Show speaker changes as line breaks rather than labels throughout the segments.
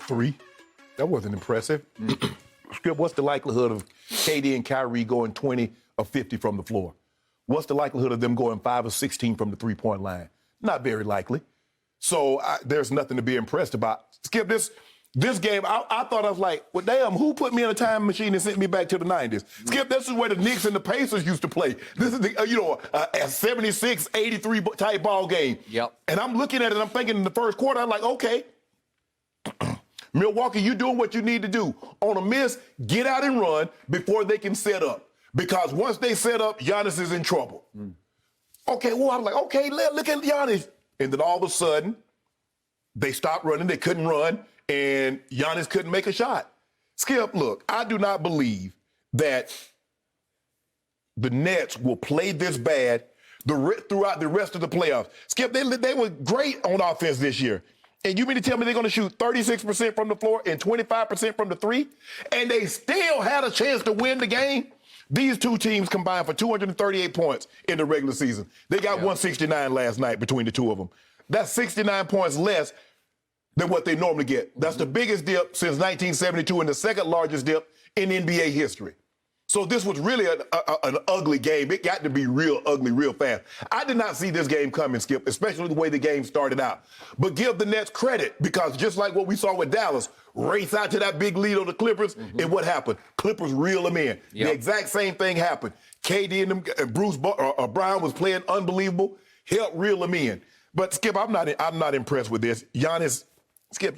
3. That wasn't impressive. Skip, what's the likelihood of KD and Kyrie going 20 or 50 from the floor? What's the likelihood of them going 5 or 16 from the three-point line? Not very likely. So there's nothing to be impressed about. Skip, this game, I thought I was like, well, damn, who put me in a time machine and sent me back to the 90s? Skip, this is where the Knicks and the Pacers used to play. This is a 76, 83 type ball game.
Yep.
And I'm looking at it, I'm thinking in the first quarter, I'm like, okay, Milwaukee, you're doing what you need to do. On a miss, get out and run before they can set up. Because once they set up, Giannis is in trouble. Okay, well, I'm like, okay, look at Giannis. And then all of a sudden, they stopped running, they couldn't run, and Giannis couldn't make a shot. Skip, look, I do not believe that the Nets will play this bad throughout the rest of the playoffs. Skip, they were great on offense this year. And you mean to tell me they're going to shoot 36% from the floor and 25% from the three? And they still had a chance to win the game? These two teams combined for 238 points in the regular season. They got 169 last night between the two of them. That's 69 points less than what they normally get. That's the biggest dip since 1972 and the second largest dip in NBA history. So this was really an ugly game. It got to be real ugly real fast. I did not see this game coming, Skip, especially the way the game started out. But give the Nets credit, because just like what we saw with Dallas, race out to that big lead on the Clippers, and what happened? Clippers reel them in. Yep. The exact same thing happened. KD and them, Bruce Brown was playing unbelievable, helped reel them in. But Skip, I'm not impressed with this. Giannis got,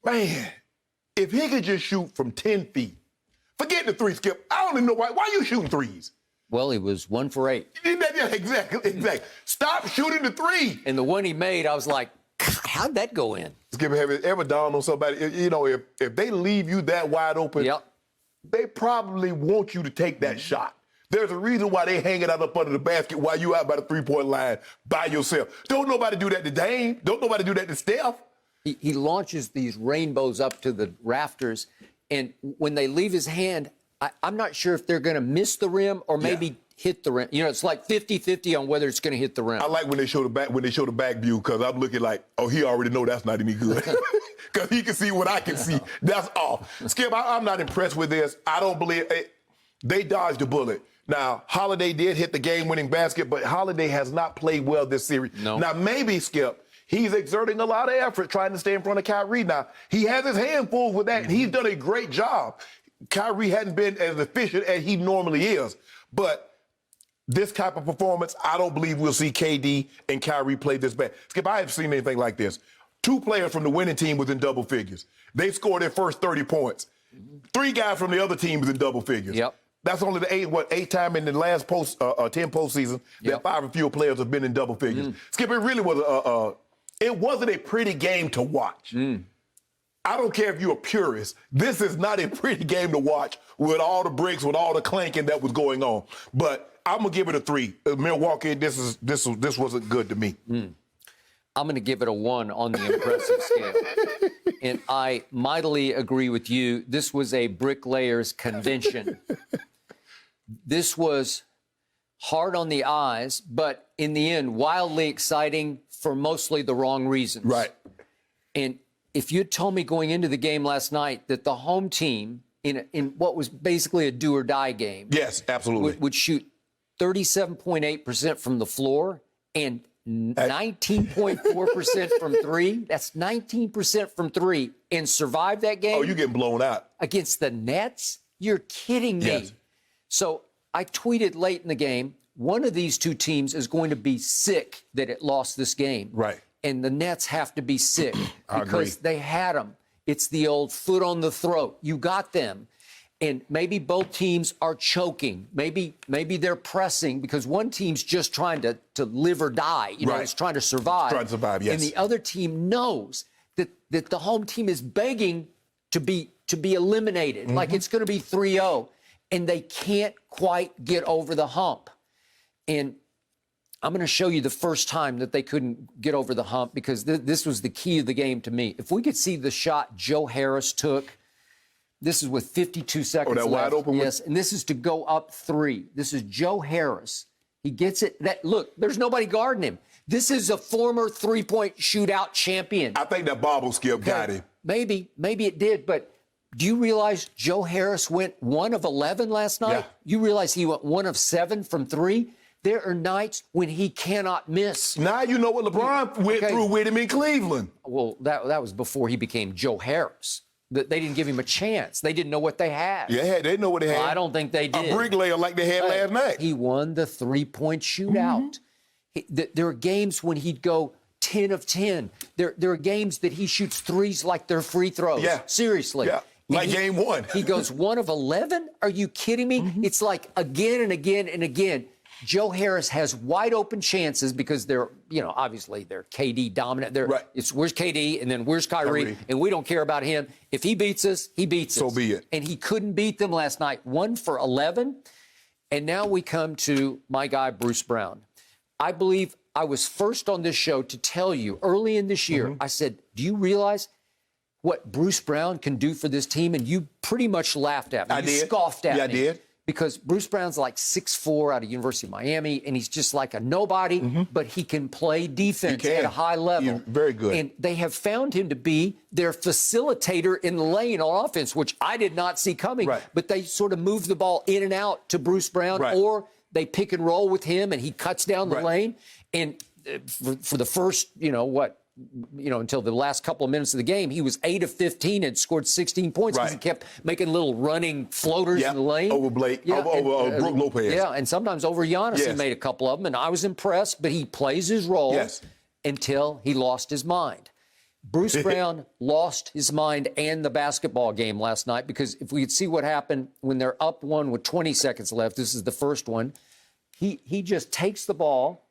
man, if he could just shoot from 10 feet, forget the three, Skip. I don't even know why are you shooting threes?
Well, he was 1 for 8.
Yeah, exactly. Stop shooting the three.
And the one he made, I was like, how'd that go in?
Skip, have it ever dawned on somebody, if they leave you that wide open, they probably want you to take that shot. There's a reason why they hang it out up under the basket while you out by the three-point line by yourself. Don't nobody do that to Dame. Don't nobody do that to Steph.
He launches these rainbows up to the rafters, and when they leave his hand, I'm not sure if they're going to miss the rim or maybe hit the rim. It's like 50-50 on whether it's going to hit the rim.
I like when they show the back view, because I'm looking like, oh, he already know that's not any good. Because he can see what I can see. That's all. Skip, I'm not impressed with this. I don't believe they dodged a bullet. Now, Holiday did hit the game-winning basket, but Holiday has not played well this series.
No.
Now, maybe, Skip, he's exerting a lot of effort trying to stay in front of Kyrie now. He has his hand full with that, and he's done a great job. Kyrie hadn't been as efficient as he normally is. But this type of performance, I don't believe we'll see KD and Kyrie play this bad. Skip, I haven't seen anything like this. 2 players from the winning team was in double figures. They scored their first 30 points. 3 guys from the other team was in double figures.
Yep.
That's only the eighth time in the last 10 postseason that 5 or fewer players have been in double figures. Skip, it really was it wasn't a pretty game to watch. I don't care if you're a purist. This is not a pretty game to watch with all the bricks, with all the clanking that was going on. But I'm gonna give it a 3. Milwaukee, this wasn't good to me.
I'm going to give it a 1 on the impressive scale. And I mightily agree with you. This was a bricklayer's convention. This was hard on the eyes, but in the end, wildly exciting for mostly the wrong reasons.
Right.
And if you'd told me going into the game last night that the home team, in what was basically a do-or-die game,
yes, absolutely,
would shoot 37.8% from the floor and 19.4% from 3. That's 19% from 3, and survive that game.
Oh, you're getting blown out
against the Nets? You're kidding me.
Yes.
So I tweeted late in the game, one of these two teams is going to be sick that it lost this game.
Right.
And the Nets have to be sick because they had them. It's the old foot on the throat. You got them. And maybe both teams are choking. Maybe they're pressing because one team's just trying to live or die. It's trying to survive.
Trying to survive, yes.
And the other team knows that the home team is begging to be eliminated, like it's going to be 3-0, and they can't quite get over the hump. And I'm going to show you the first time that they couldn't get over the hump, because this was the key of the game to me. If we could see the shot Joe Harris took, this is with 52 seconds left.
Wide open one?
Yes, and this is to go up 3. This is Joe Harris. He gets it. Look, there's nobody guarding him. This is a former three-point shootout champion.
I think that bobble, Skip, got him.
Maybe it did, but do you realize Joe Harris went 1 of 11 last night?
Yeah.
You realize he went 1 of 7 from 3? There are nights when he cannot miss.
Now you know what LeBron went through with him in Cleveland.
Well, that was before he became Joe Harris. They didn't give him a chance. They didn't know what they had.
Yeah, they know what they had.
Well, I don't think they did.
A bricklayer like they had last night.
He won the three-point shootout. There are games when he'd go 10 of 10. There are games that he shoots threes like they're free throws.
Yeah.
Seriously.
Yeah. Like game 1.
He goes 1 of 11? Are you kidding me? It's like again and again and again. Joe Harris has wide open chances because they're, obviously they're KD dominant. It's where's KD and then where's Kyrie, and we don't care about him. If he beats us, he beats us.
So be it.
And he couldn't beat them last night. 1 for 11. And now we come to my guy, Bruce Brown. I believe I was first on this show to tell you early in this year, I said, do you realize what Bruce Brown can do for this team? And you pretty much laughed at me.
I did.
Scoffed at me.
Yeah, I did.
Because Bruce Brown's like 6'4" out of University of Miami, and he's just like a nobody, but he can play defense at a high level.
He's very good.
And they have found him to be their facilitator in the lane on offense, which I did not see coming.
Right.
But they sort of move the ball in and out to Bruce Brown, or they pick and roll with him, and he cuts down the lane. And for the first, until the last couple of minutes of the game, he was 8 of 15 and scored 16 points because he kept making little running floaters in the lane.
Over Blake, over Brook Lopez.
Yeah, and sometimes over Giannis, he made a couple of them, and I was impressed, but he plays his role until he lost his mind. Bruce Brown lost his mind and the basketball game last night, because if we could see what happened when they're up 1 with 20 seconds left, this is the first one, he just takes the ball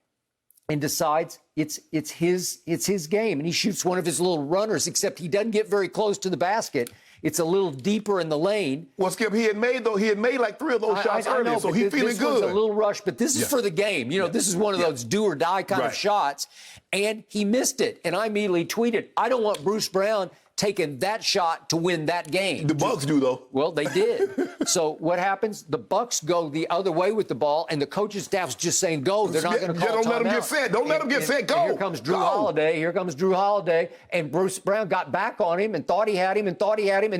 and decides it's his game, and he shoots one of his little runners, except he doesn't get very close to the basket. It's a little deeper in the lane.
Well, Skip, he had made like 3 of those shots earlier,
know,
so he's feeling
this
good.
One's a little rush, but this is for the game. This is one of those do or die kind of shots, and he missed it. And I immediately tweeted, I don't want Bruce Brown taking that shot to win that game.
The Bucks do, though.
Well, they did. So what happens? The Bucks go the other way with the ball, and the coaching staff's just saying, go. They're not going to call
Don't let them
timeout.
get set. Don't let them get set. Go.
And here comes Drew Holiday. Here comes Drew Holiday. And Bruce Brown got back on him and thought he had him, and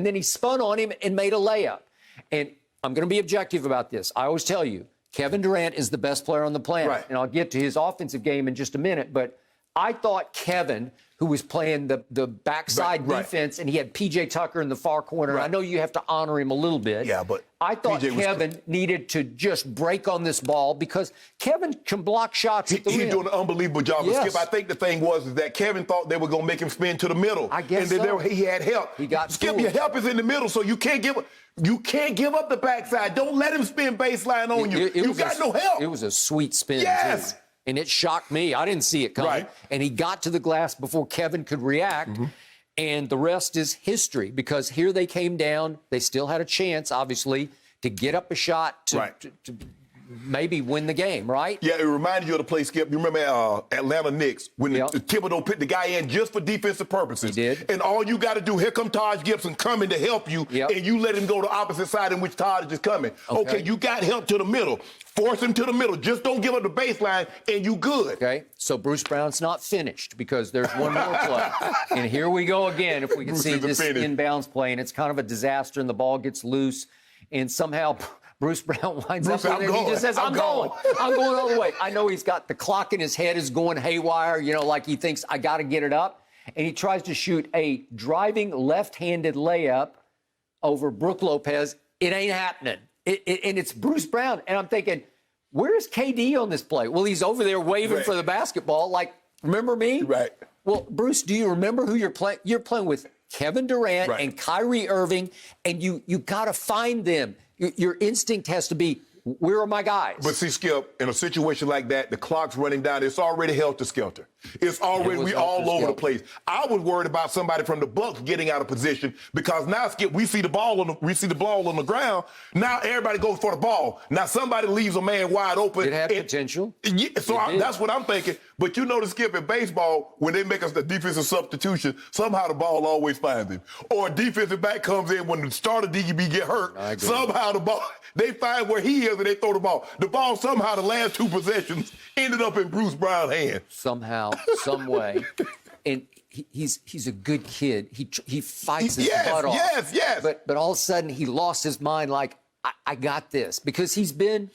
then he spun on him and made a layup. And I'm going to be objective about this. I always tell you, Kevin Durant is the best player on the planet.
Right.
And I'll get to his offensive game in just a minute. But I thought Kevin, who was playing the backside defense, and he had P.J. Tucker in the far corner.
Right.
I know you have to honor him a little bit.
Yeah, but
I thought Kevin needed to just break on this ball, because Kevin can block shots at the rim.
He's doing an unbelievable job. But Skip, I think the thing was that Kevin thought they were going to make him spin to the middle.
I guess
and then he had help.
He got
Skip,
fooled.
your help is in the middle, so you can't give up the backside. Don't let him spin baseline on you. You got no help.
It was a sweet spin,
Yes.
too. And it shocked me. I didn't see it coming.
Right.
And he got to the glass before Kevin could react. And the rest is history, because here they came down. They still had a chance, obviously, to get up a shot to maybe win the game, right?
Yeah, it reminded you of the play, Skip. You remember Atlanta Knicks when Thibodeau put the guy in just for defensive purposes.
He did.
And all you got to do, here come Taj Gibson coming to help you, and you let him go to the opposite side in which Taj is coming. Okay, you got help to the middle. Force him to the middle. Just don't give up the baseline, and you good.
Okay, so Bruce Brown's not finished, because there's one more play. And here we go again. If we can see this inbounds play, and it's kind of a disaster, and the ball gets loose, and somehow Bruce Brown winds up with it. He just says, I'm going all the way. I know he's got the clock in his head is going haywire, like he thinks, I got to get it up. And he tries to shoot a driving left-handed layup over Brook Lopez. It ain't happening. And it's Bruce Brown. And I'm thinking, where's KD on this play? Well, he's over there waving for the basketball. Like, remember me?
Right.
Well, Bruce, do you remember who you're playing? You're playing with Kevin Durant and Kyrie Irving, and you got to find them. Your instinct has to be, where are my guys?
But see, Skip, in a situation like that, the clock's running down. It's already helter-skelter. It's already, we all over the
Skip.
place. I was worried about somebody from the Bucks getting out of position because now, Skip, we see the ball on the ground. Now everybody goes for the ball. Now somebody leaves a man wide open.
It had potential.
Yeah, so that's what I'm thinking. But you know the Skip in baseball, when they make us the defensive substitution, somehow the ball always finds him. Or a defensive back comes in when the starter DB get hurt. Somehow the ball, they find where he is and they throw the ball. The ball somehow the last two possessions ended up in Bruce Brown's hand.
Somehow, some way. And he's a good kid. He fights his butt off.
Yes.
But all of a sudden he lost his mind. Like I got this, because he's been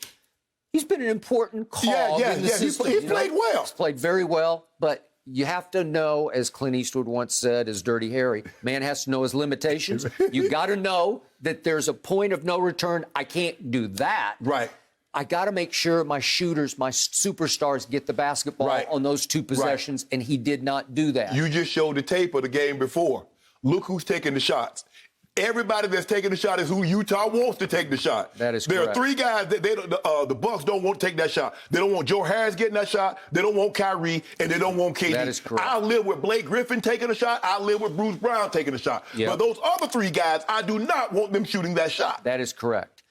an important cog in the system.
He's played well.
He's played very well. But you have to know, as Clint Eastwood once said, as Dirty Harry, man has to know his limitations. You got to know that there's a point of no return. I can't do that.
Right.
I got to make sure my shooters, my superstars, get the basketball on those two possessions, and he did not do that.
You just showed the tape of the game before. Look who's taking the shots. Everybody that's taking the shot is who Utah wants to take the shot.
That is
correct.
correct.
There are three guys that the Bucks don't want to take that shot. They don't want Joe Harris getting that shot. They don't want Kyrie, and they don't want KD.
That is correct.
I live with Blake Griffin taking a shot. I live with Bruce Brown taking a shot.
Yep.
But those other three guys, I do not want them shooting that shot.
That is correct.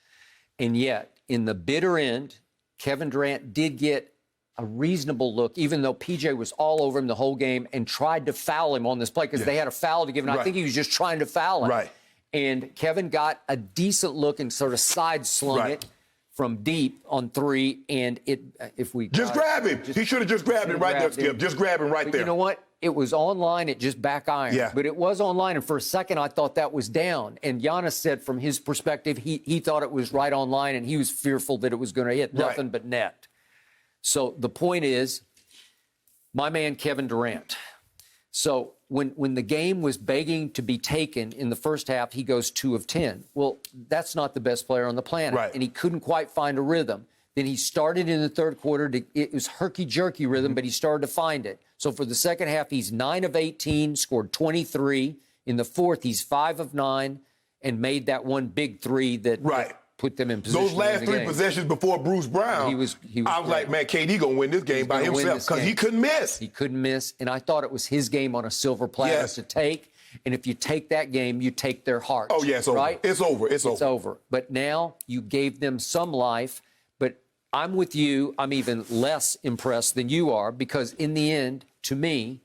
And yet, in the bitter end, Kevin Durant did get a reasonable look, even though PJ was all over him the whole game and tried to foul him on this play because they had a foul to give him. I think he was just trying to foul him.
Right.
And Kevin got a decent look and sort of side slung it from deep on three. And
grab him. He should have just grabbed him right there, Skip. Just grab him right there.
You know what? It was online. It just back ironed.
Yeah.
But it was online. And for a second, I thought that was down. And Giannis said from his perspective, he thought it was right online, and he was fearful that it was going to hit nothing but net. So the point is, my man Kevin Durant. So when the game was begging to be taken in the first half, he goes 2 of 10. Well, that's not the best player on the planet.
Right.
And he couldn't quite find a rhythm. Then he started in the third quarter. It was herky-jerky rhythm, but he started to find it. So for the second half, he's 9 of 18, scored 23. In the fourth, he's 5 of 9, and made that one big three that put them in position.
Those last three possessions before Bruce Brown, I was like, man, KD gonna win this game by himself because he couldn't miss.
He couldn't miss, and I thought it was his game on a silver platter to take. And if you take that game, you take their hearts.
Oh, yeah, it's over.
Right?
It's over. It's over.
But now you gave them some life. But I'm with you. I'm even less impressed than you are, because in the end, to me,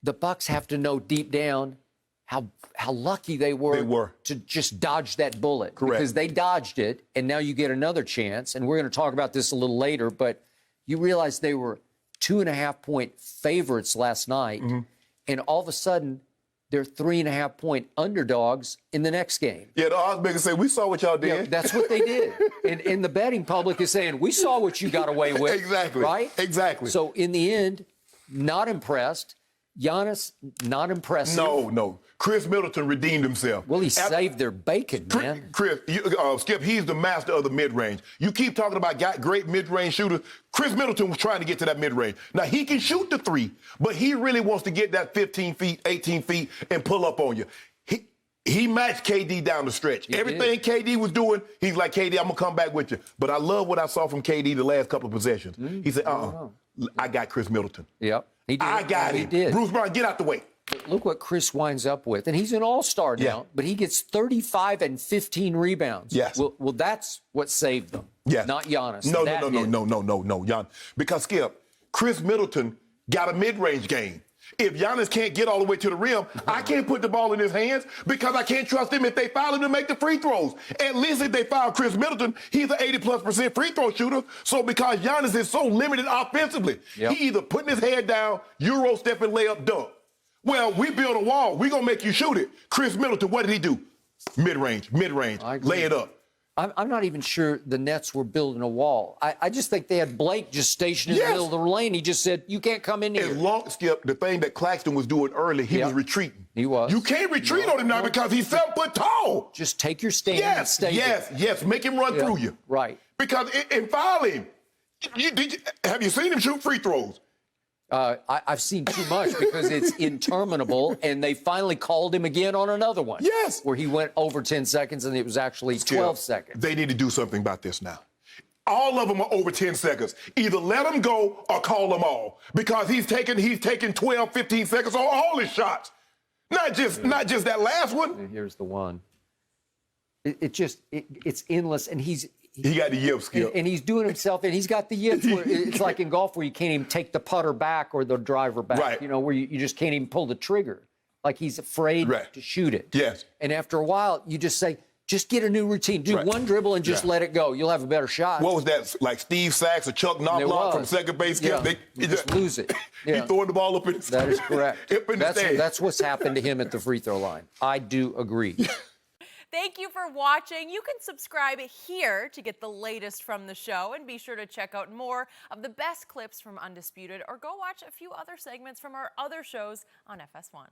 the Bucks have to know deep down how lucky they were to just dodge that bullet.
Correct.
Because they dodged it, and now you get another chance. And we're going to talk about this a little later, but you realize they were 2.5-point favorites last night, and all of a sudden they're 3.5-point underdogs in the next game.
Yeah, the odds makers say, we saw what y'all did.
Yeah, that's what they did. And the betting public is saying, we saw what you got away with.
Exactly.
Right?
Exactly.
So in the end, not impressed. Giannis, not impressive.
No. Khris Middleton redeemed himself.
Well, he saved their bacon, man.
Khris, Skip, he's the master of the mid-range. You keep talking about great mid-range shooters. Khris Middleton was trying to get to that mid-range. Now, he can shoot the three, but he really wants to get that 15 feet, 18 feet, and pull up on you. He matched KD down the stretch. Everything KD was doing, he's like, KD, I'm going to come back with you. But I love what I saw from KD the last couple of possessions. He said, I got Khris Middleton.
Yep. He did.
I got him.
He did.
Bruce Brown, get out the way.
Look what Khris winds up with. And he's an all-star now, but he gets 35 and 15 rebounds.
Yes.
Well, that's what saved them.
Yes.
Not Giannis.
No, Giannis. Because, Skip, Khris Middleton got a mid-range game. If Giannis can't get all the way to the rim, I can't put the ball in his hands because I can't trust him if they foul him to make the free throws. At least if they foul Khris Middleton, he's an 80+% free throw shooter. So because Giannis is so limited offensively, he either putting his head down, Euro step and layup dunk. Well, we build a wall. We're going to make you shoot it. Khris Middleton, what did he do? Mid-range, lay it up.
I'm not even sure the Nets were building a wall. I just think they had Blake just stationed in the middle of the lane. He just said, you can't come in here.
As long, Skip, the thing that Claxton was doing early, he was retreating.
He was.
You can't retreat on him now because he's 7 foot tall.
Just take your stand and stay there.
Yes. Make him run through you.
Right.
Because, and foul him. Have you seen him shoot free throws?
I've seen too much because it's interminable, and they finally called him again on another one.
Yes.
Where he went over 10 seconds, and it was actually 12 seconds.
They need to do something about this now. All of them are over 10 seconds. Either let them go or call them all. Because he's taking 12, 15 seconds on all his shots. Not just that last one.
Here's the one. It's endless, and he
got the yip skill.
and he's doing himself, and he's got the yips where it's like in golf where you can't even take the putter back or the driver back,
Right.
you know, where you just can't even pull the trigger. Like he's afraid
Right.
to shoot it.
Yes.
And after a while, you just say, just get a new routine. Do
Right.
one dribble and just
Yeah.
let it go. You'll have a better shot.
What was that? Like Steve Sachs or Chuck
There
Knobloch from
was.
second base?
Yeah.
They
You just lose it. Yeah.
He throwing the ball up in the
That is correct.
up in the stands.
That's what's happened to him at the free throw line. I do agree.
Thank you for watching. You can subscribe here to get the latest from the show, and be sure to check out more of the best clips from Undisputed, or go watch a few other segments from our other shows on FS1.